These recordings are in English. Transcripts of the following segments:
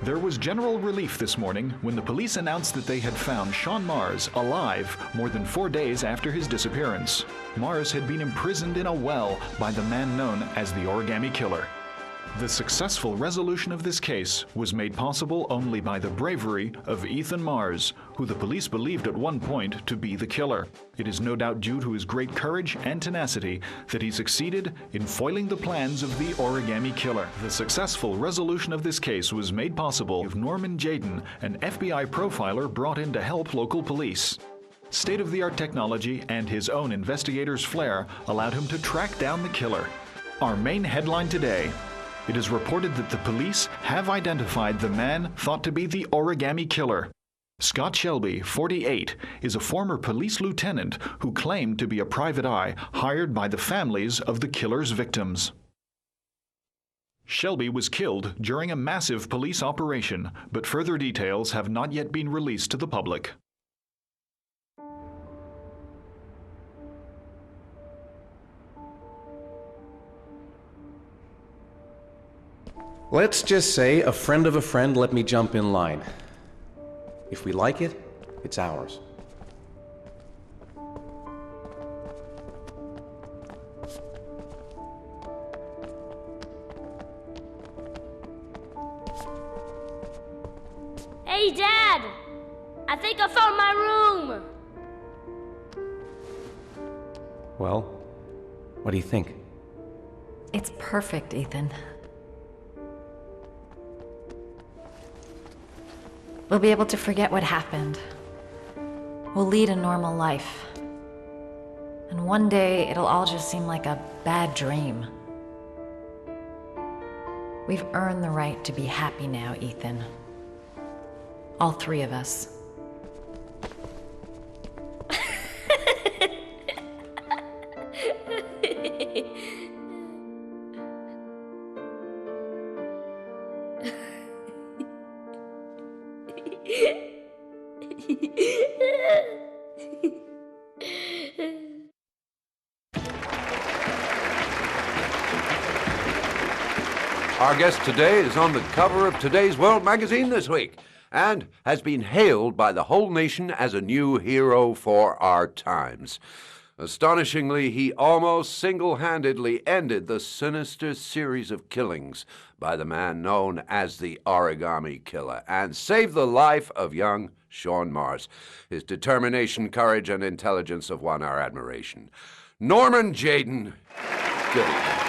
There was general relief this morning when the police announced that they had found Sean Mars alive more than 4 days after his disappearance. Mars had been imprisoned in a well by the man known as the Origami Killer. The successful resolution of this case was made possible only by the bravery of Ethan Mars, who the police believed at one point to be the killer. It is no doubt due to his great courage and tenacity that he succeeded in foiling the plans of the Origami Killer. The successful resolution of this case was made possible with Norman Jayden, an FBI profiler brought in to help local police. State-of-the-art technology and his own investigator's flair allowed him to track down the killer. Our main headline today: it is reported that the police have identified the man thought to be the Origami Killer. Scott Shelby, 48, is a former police lieutenant who claimed to be a private eye hired by the families of the killer's victims. Shelby was killed during a massive police operation, but further details have not yet been released to the public. Let's just say a friend of a friend let me jump in line. If we like it, it's ours. Hey, Dad! I think I found my room! Well, what do you think? It's perfect, Ethan. We'll be able to forget what happened. We'll lead a normal life. And one day, it'll all just seem like a bad dream. We've earned the right to be happy now, Ethan. All three of us. Our guest today is on the cover of today's World magazine this week and has been hailed by the whole nation as a new hero for our times. Astonishingly, he almost single-handedly ended the sinister series of killings by the man known as the Origami Killer and saved the life of young Sean Mars. His determination, courage, and intelligence have won our admiration. Norman Jayden, good evening.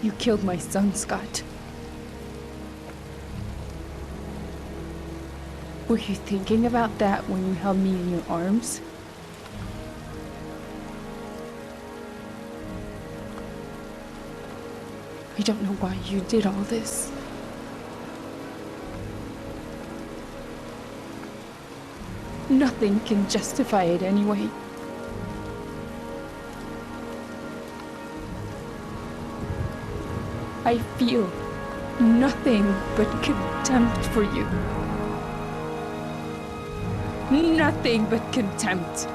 You killed my son, Scott. Were you thinking about that when you held me in your arms? I don't know why you did all this. Nothing can justify it anyway. I feel nothing but contempt for you. Nothing but contempt.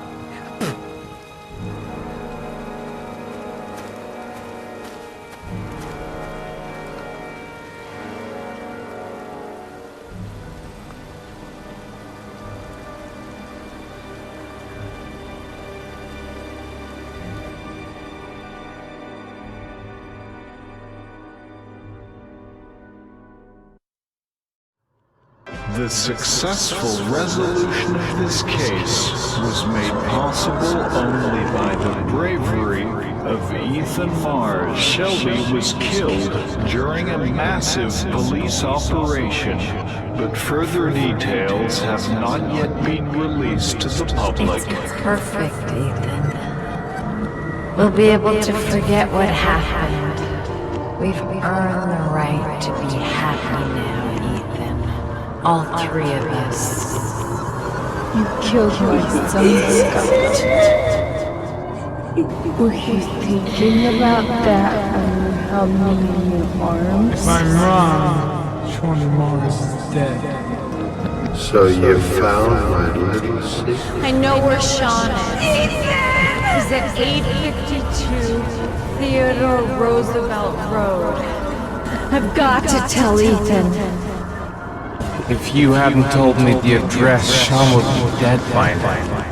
The successful resolution of this case was made possible only by the bravery of Ethan Mars. Shelby was killed during a massive police operation, but further details have not yet been released to the public. It's perfect, Ethan. We'll be able to forget what happened. We've earned the right to be happy now, Ethan. All three of us. You killed my son, Scott. Were you thinking about that when you held me in your arms? If I'm wrong, Sean Mars is dead. So you found my little secret? I know where Sean is. He's at 852 Theodore Roosevelt Road. I've got to tell Ethan. If you hadn't told me the address, Sean would be dead by now.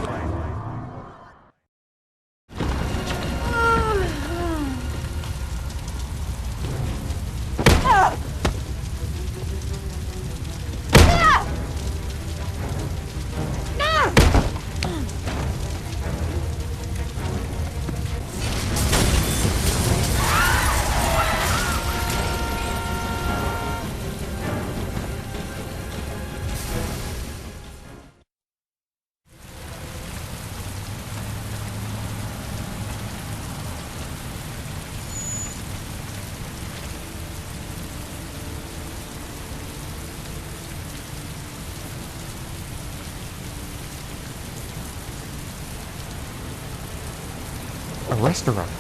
A restaurant.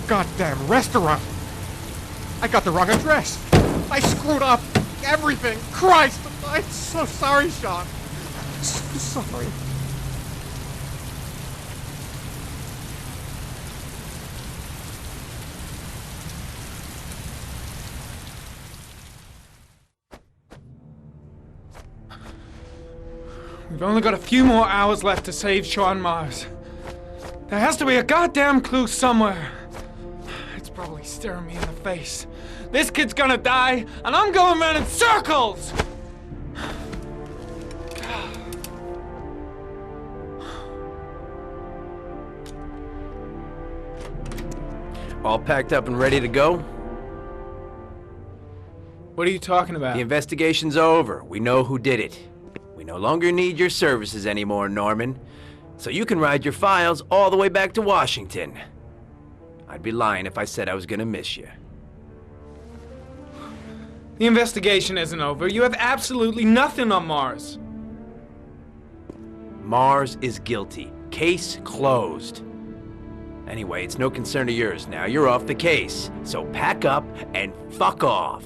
Goddamn restaurant! I got the wrong address! I screwed up everything! Christ! I'm so sorry, Sean! So sorry. We've only got a few more hours left to save Sean Mars. There has to be a goddamn clue somewhere. It's probably staring me in the face. This kid's gonna die, and I'm going around in circles! All packed up and ready to go? What are you talking about? The investigation's over. We know who did it. We no longer need your services anymore, Norman. So you can ride your files all the way back to Washington. I'd be lying if I said I was gonna miss you. The investigation isn't over. You have absolutely nothing on Mars. Mars is guilty. Case closed. Anyway, it's no concern of yours now. You're off the case. So pack up and fuck off.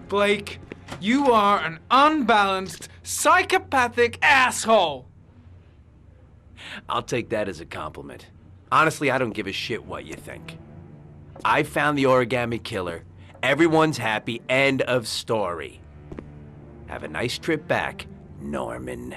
Blake, you are an unbalanced, psychopathic asshole! I'll take that as a compliment. Honestly, I don't give a shit what you think. I found the origami killer. Everyone's happy. End of story. Have a nice trip back, Norman.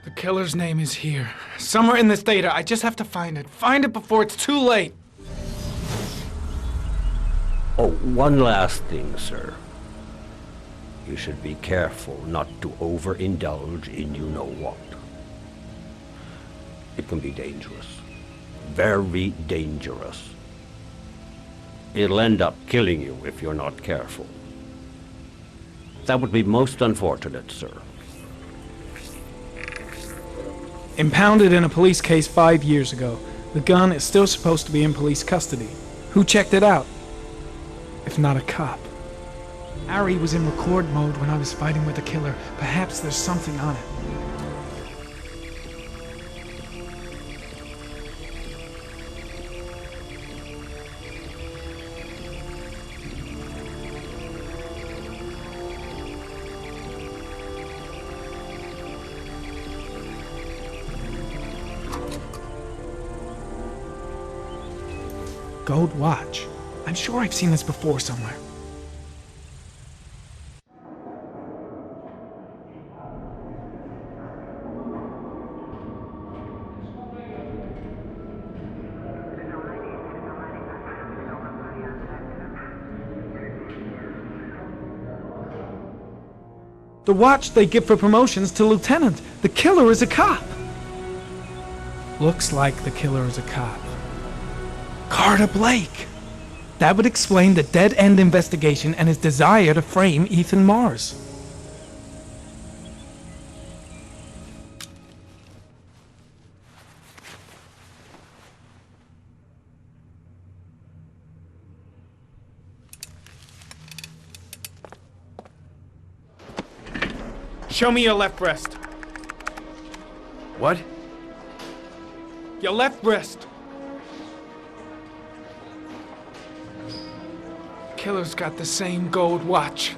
The killer's name is here. Somewhere in this data. I just have to find it. Find it before it's too late. Oh, one last thing, sir. You should be careful not to overindulge in you-know-what. It can be dangerous. Very dangerous. It'll end up killing you if you're not careful. That would be most unfortunate, sir. Impounded in a police case 5 years ago. The gun is still supposed to be in police custody. Who checked it out? If not a cop. Ari was in record mode when I was fighting with the killer. Perhaps there's something on it. Gold watch. I'm sure I've seen this before somewhere. The watch they give for promotions to lieutenant. The killer is a cop. Looks like the killer is a cop. Carter Blake. That would explain the dead-end investigation and his desire to frame Ethan Mars. Show me your left wrist. What? Your left wrist. Killer's got the same gold watch.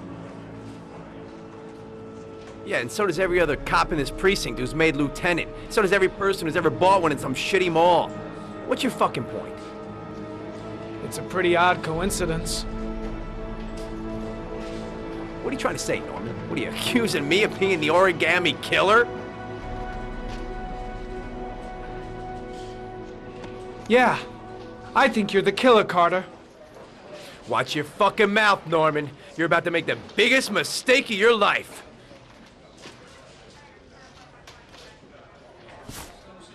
Yeah, and so does every other cop in this precinct who's made lieutenant. So does every person who's ever bought one in some shitty mall. What's your fucking point? It's a pretty odd coincidence. What are you trying to say, Norman? What are you accusing me of being the origami killer? Yeah, I think you're the killer, Carter. Watch your fucking mouth, Norman. You're about to make the biggest mistake of your life.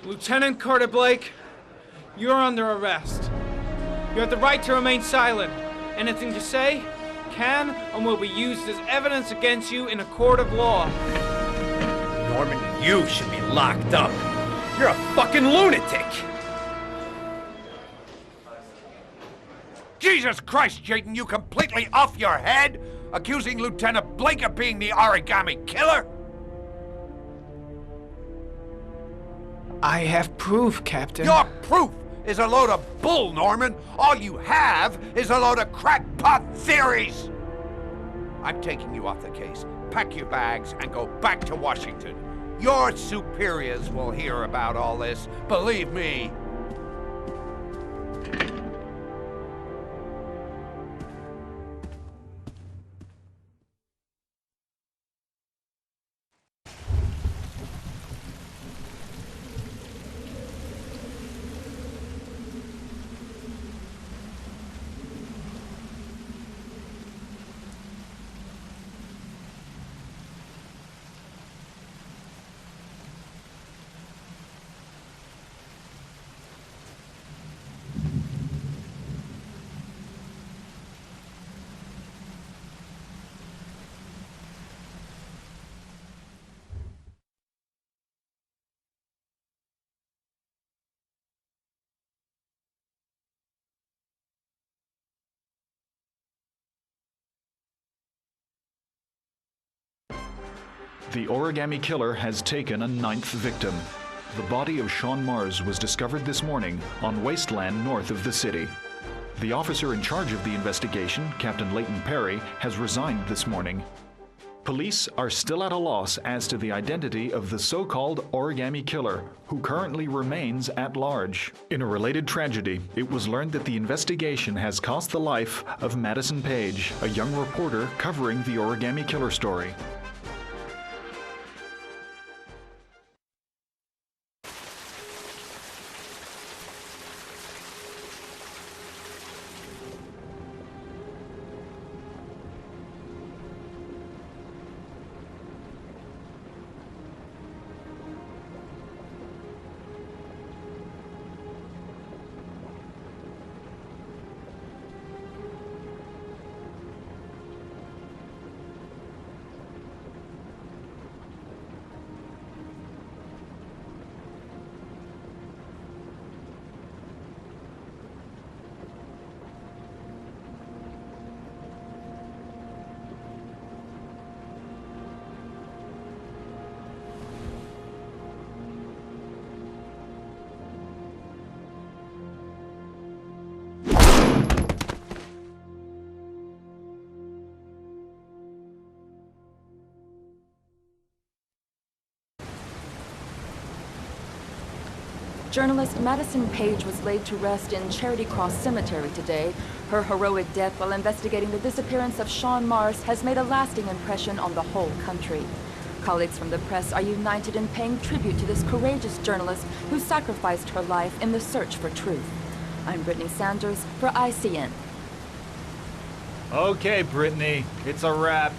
Lieutenant Carter Blake, you're under arrest. You have the right to remain silent. Anything you say can and will be used as evidence against you in a court of law. Norman, you should be locked up. You're a fucking lunatic. Jesus Christ, Jayden, you completely off your head? Accusing Lieutenant Blake of being the origami killer? I have proof, Captain. Your proof is a load of bull, Norman. All you have is a load of crackpot theories. I'm taking you off the case. Pack your bags and go back to Washington. Your superiors will hear about all this, believe me. The origami killer has taken a 9th victim. The body of Sean Mars was discovered this morning on wasteland north of the city. The officer in charge of the investigation, Captain Leighton Perry, has resigned this morning. Police are still at a loss as to the identity of the so-called origami killer, who currently remains at large. In a related tragedy, it was learned that the investigation has cost the life of Madison Page, a young reporter covering the origami killer story. Journalist Madison Page was laid to rest in Charity Cross Cemetery today. Her heroic death while investigating the disappearance of Sean Mars has made a lasting impression on the whole country. Colleagues from the press are united in paying tribute to this courageous journalist who sacrificed her life in the search for truth. I'm Brittany Sanders for ICN. Okay, Brittany, it's a wrap.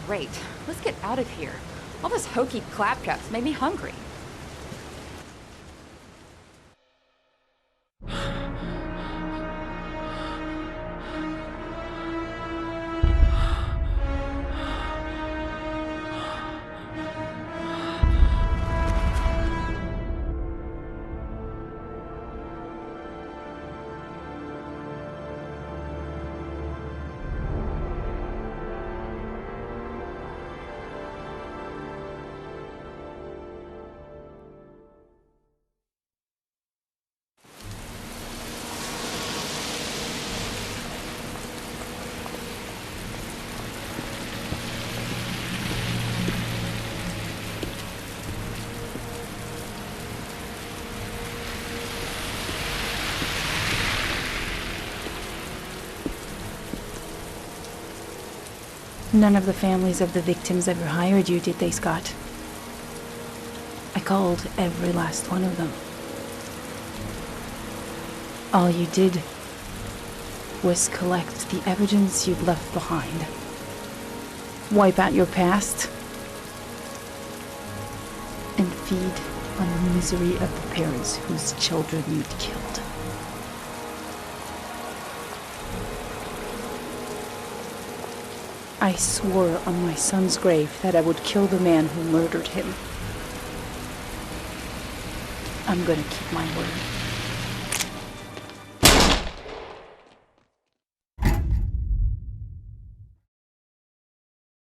Great. Let's get out of here. All this hokey claptraps made me hungry. None of the families of the victims ever hired you, did they, Scott? I called every last one of them. All you did was collect the evidence you'd left behind. Wipe out your past and feed on the misery of the parents whose children you'd killed. I swore on my son's grave that I would kill the man who murdered him. I'm gonna keep my word.